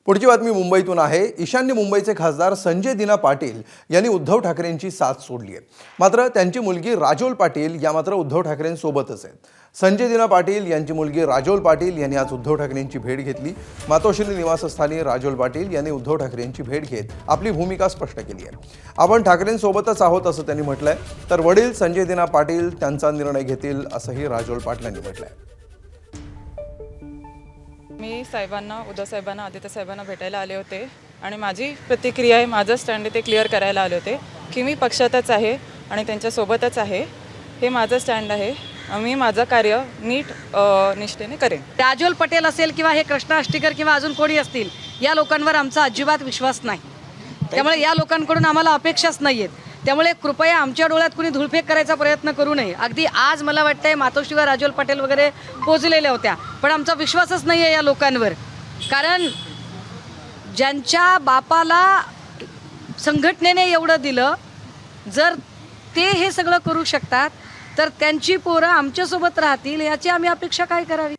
पुढची बातमी मुंबईतून आहे। ईशान्य मुंबईचे खासदार संजय दिना पाटील यांनी उद्धव ठाकरेंची साथ सोडली आहे। मात्र त्यांची मुलगी राजोल पाटील या मात्र उद्धव ठाकरेंसोबतच आहेत। संजय दिना पाटील यांची मुलगी राजोल पाटील यांनी आज उद्धव ठाकरेंची भेट घेतली। मातोश्री निवासस्थानी राजोल पाटील यांनी उद्धव ठाकरेंची भेट घेत आपली भूमिका स्पष्ट केली आहे। आपण ठाकरेंसोबतच आहोत असं त्यांनी म्हटलंय, तर वडील संजय दिना पाटील त्यांचा निर्णय घेतील असंही राजोल पाटलांनी म्हटलंय। मी साहेबांना, उद्धव साहेबांना, आदित्य साहेबांना भेटायला आले होते आणि माझी प्रतिक्रिया आहे, माझं स्टँड ते क्लिअर करायला आले होते की मी पक्षातच आहे आणि त्यांच्यासोबतच आहे। हे माझं स्टँड आहे। मी माझं कार्य नीट निष्ठेने करेन। राजोल पटेल असेल किंवा हे कृष्णा आष्टीकर किंवा अजून कोणी असतील, या लोकांवर आमचा अजिबात विश्वास नाही। त्यामुळे या लोकांकडून आम्हाला अपेक्षाच नाही आहेत। त्यामुळे कृपया आमच्या डोळ्यात कुणी धुळफेक करायचा प्रयत्न करू नये। अगदी आज मला वाटतंय मातोश्रीवर राजोल पटेल वगैरे पोहोचलेल्या होत्या, पण आमचा विश्वासच नाही आहे या लोकांवर। कारण ज्यांच्या बापाला संघटनेने एवढं दिलं, जर ते हे सगळं करू शकतात तर त्यांची पोरं आमच्यासोबत राहतील याची आम्ही अपेक्षा काय करावी।